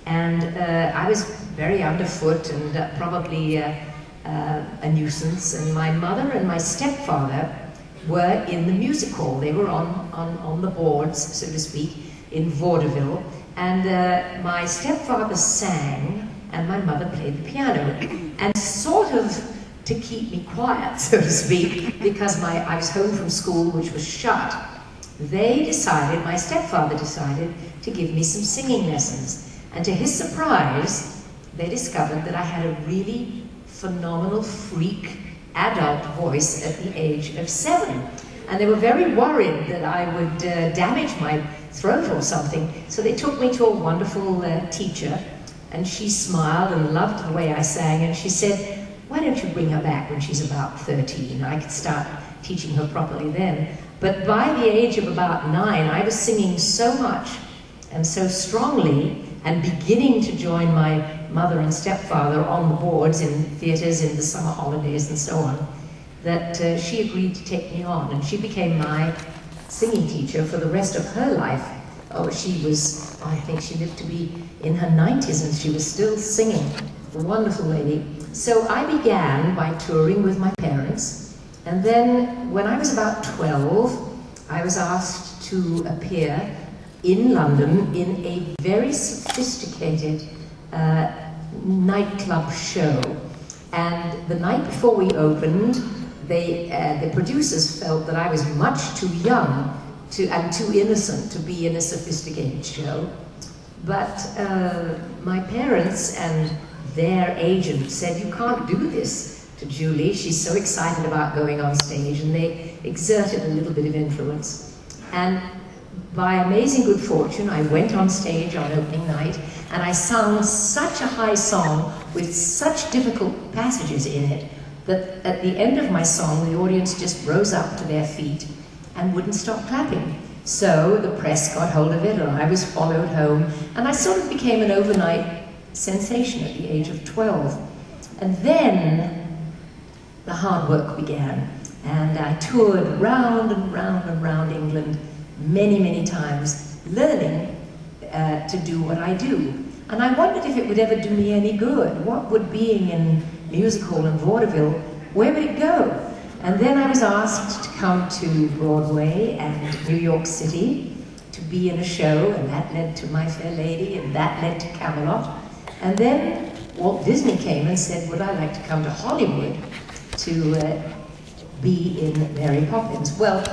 And I was very underfoot and probably a nuisance. And my mother and my stepfather were in the music hall. They were on the boards, so to speak, in vaudeville. And my stepfather sang, and my mother played the piano. And sort of to keep me quiet, so to speak, because I was home from school, which was shut, my stepfather decided to give me some singing lessons. And to his surprise, they discovered that I had a really phenomenal freak adult voice at the age of 7. And they were very worried that I would damage my throat or something. So they took me to a wonderful teacher, and she smiled and loved the way I sang, and she said, "Why don't you bring her back when she's about 13? I could start teaching her properly then." But by the age of about 9, I was singing so much and so strongly, and beginning to join my mother and stepfather on the boards in theatres in the summer holidays and so on, that she agreed to take me on, and she became my singing teacher for the rest of her life. Oh, I think she lived to be in her 90s, and she was still singing. A wonderful lady. So I began by touring with my parents, and then when I was about 12, I was asked to appear in London in a very sophisticated nightclub show. And the night before we opened, the producers felt that I was much too young and too innocent to be in a sophisticated show. But my parents and their agent said, "You can't do this to Julie. She's so excited about going on stage," and they exerted a little bit of influence. And by amazing good fortune, I went on stage on opening night, and I sung such a high song with such difficult passages in it that at the end of my song, the audience just rose up to their feet and wouldn't stop clapping. So the press got hold of it, and I was followed home, and I sort of became an overnight sensation at the age of 12. And then the hard work began, and I toured round and round and round England many, many times, learning to do what I do. And I wondered if it would ever do me any good. What would being in music hall and vaudeville, where would it go? And then I was asked to come to Broadway and New York City to be in a show, and that led to My Fair Lady, and that led to Camelot. And then Walt Disney came and said, would I like to come to Hollywood to be in Mary Poppins? Well,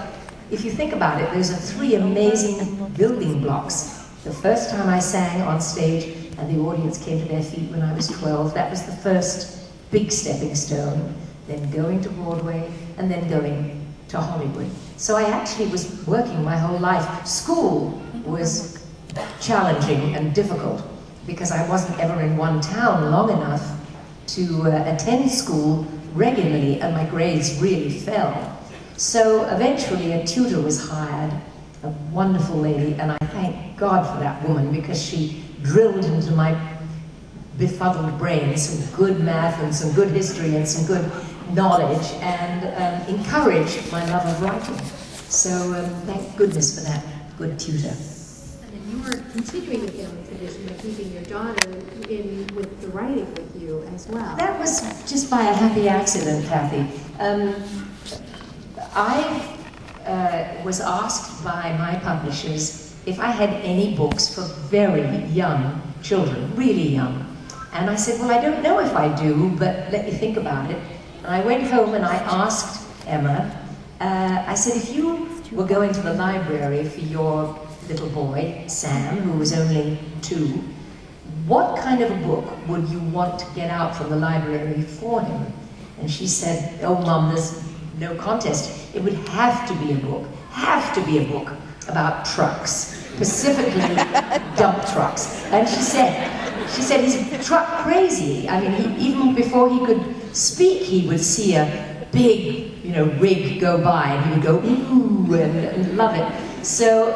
if you think about it, those are 3 amazing building blocks. The first time I sang on stage and the audience came to their feet when I was 12, that was the first big stepping stone. Then going to Broadway, and then going to Hollywood. So I actually was working my whole life. School was challenging and difficult because I wasn't ever in one town long enough to attend school regularly, and my grades really fell. So eventually a tutor was hired, a wonderful lady, and I thank God for that woman because she drilled into my befuddled brain some good math and some good history and some good knowledge, and encouraged my love of writing. So thank goodness for that good tutor. And then you were continuing the family tradition by keeping your daughter in with the writing with you as well. That was just by a happy accident, Kathy. I was asked by my publishers if I had any books for very young children, really young. And I said, well, I don't know if I do, but let me think about it. And I went home and I asked Emma, I said, if you were going to the library for your little boy, Sam, who was only 2, what kind of a book would you want to get out from the library for him? And she said, oh, Mum, there's no contest. It would have to be a book about trucks, specifically dump trucks. And she said he's truck crazy. I mean, even before he could speak, he would see a big, rig go by, and he would go, ooh, and love it. So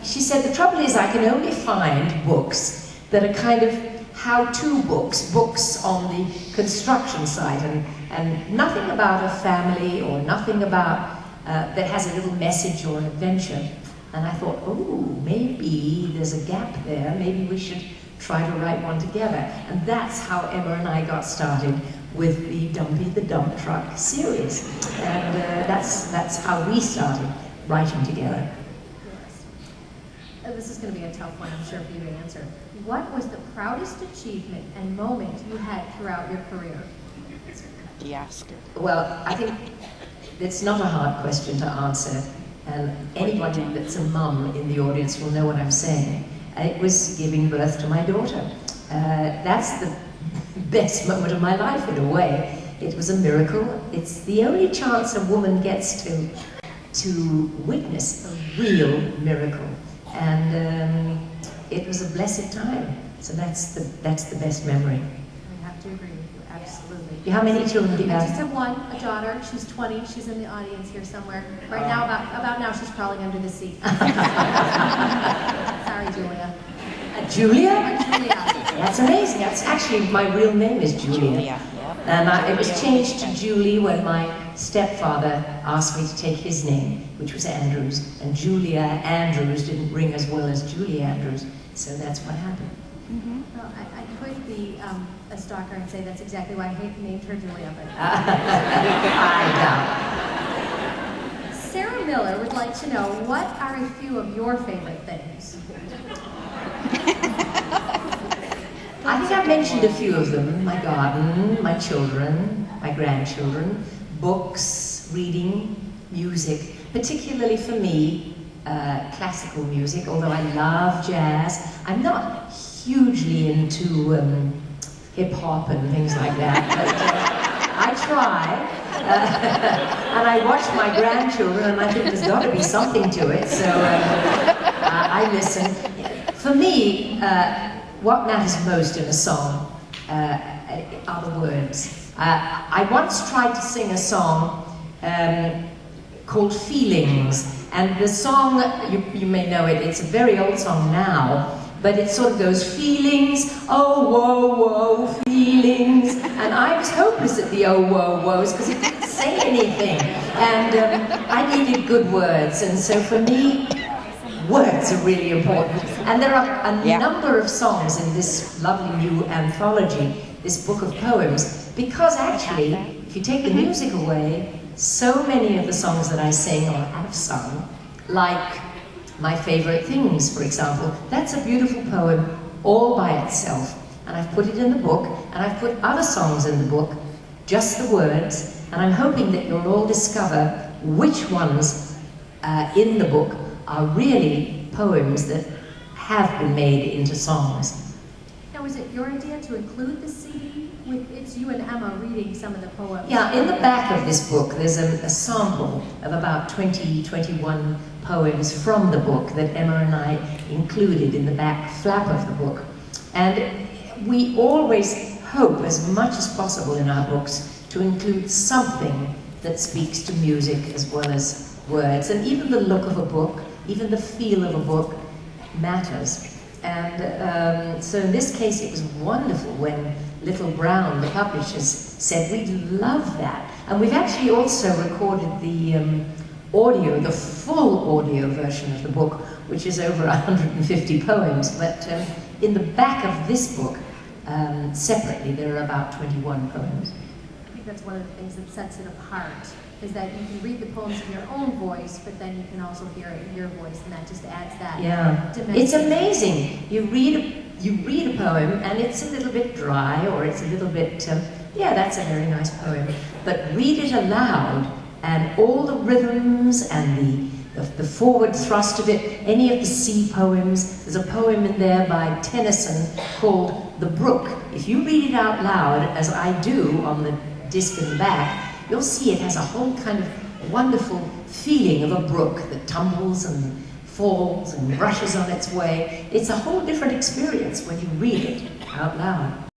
she said, the trouble is I can only find books that are kind of how-to books on the construction site, and nothing about a family or nothing about that has a little message or an adventure. And I thought, oh, maybe there's a gap there. Maybe we should try to write one together. And that's how Emma and I got started with the Dumpy the Dump Truck series. And that's how we started writing together. This is going to be a tough one, I'm sure, for you to answer. What was the proudest achievement and moment you had throughout your career? Yes. Well, I think it's not a hard question to answer, and anybody that's a mum in the audience will know what I'm saying. It was giving birth to my daughter. That's the best moment of my life, in a way. It was a miracle. It's the only chance a woman gets to witness a real miracle. And it was a blessed time. So that's the best memory. I have to agree with you, absolutely. How many children do you I have? just have one, a daughter. She's 20. She's in the audience here somewhere. Right now, about now, she's crawling under the seat. Sorry, Julia. Julia? Julia. That's amazing. That's actually, my real name is Julia. Yeah. And it was changed to Julie when my stepfather asked me to take his name, which was Andrews. And Julia Andrews didn't ring as well as Julie Andrews. So that's what happened. Well, I could be a stalker and say that's exactly why I named her Julia, but... I doubt. Sarah Miller would like to know, what are a few of your favorite things? I think I've mentioned a few of them. My garden, my children, my grandchildren, books, reading, music. Particularly for me, classical music, although I love jazz. I'm not hugely into hip-hop and things like that, but I try. And I watch my grandchildren and I think there's got to be something to it, so I listen. For me, what matters most in a song are the words. I once tried to sing a song called Feelings, and the song, you may know it, it's a very old song now, but it sort of goes, feelings, oh, whoa, whoa, feelings. And I was hopeless at the oh, whoa, whoas, because it didn't say anything. And I needed good words, and so for me, words are really important. And there are a number of songs in this lovely new anthology, this book of poems, because actually, if you take the music away, so many of the songs that I sing or have sung, like My Favorite Things, for example, that's a beautiful poem all by itself. And I've put it in the book, and I've put other songs in the book, just the words, and I'm hoping that you'll all discover which ones in the book are really poems that have been made into songs. Now, is it your idea to include the CD? It's you and Emma reading some of the poems. Yeah, in the back of this book, there's a sample of about 21 poems from the book that Emma and I included in the back flap of the book. And we always hope, as much as possible in our books, to include something that speaks to music as well as words. And even the look of a book, even the feel of a book matters. And so in this case, it was wonderful when Little Brown, the publishers, said, we'd love that. And we've actually also recorded the audio, the full audio version of the book, which is over 150 poems. But in the back of this book, separately, there are about 21 poems. I think that's one of the things that sets it apart, is that you can read the poems in your own voice, but then you can also hear it in your voice, and that just adds that dimension. It's amazing. You read a poem, and it's a little bit dry, or it's a little bit, yeah, that's a very nice poem. But read it aloud, and all the rhythms and the forward thrust of it, any of the sea poems. There's a poem in there by Tennyson called The Brook. If you read it out loud, as I do on the disc in the back, you'll see it has a whole kind of wonderful feeling of a brook that tumbles and falls and rushes on its way. It's a whole different experience when you read it out loud.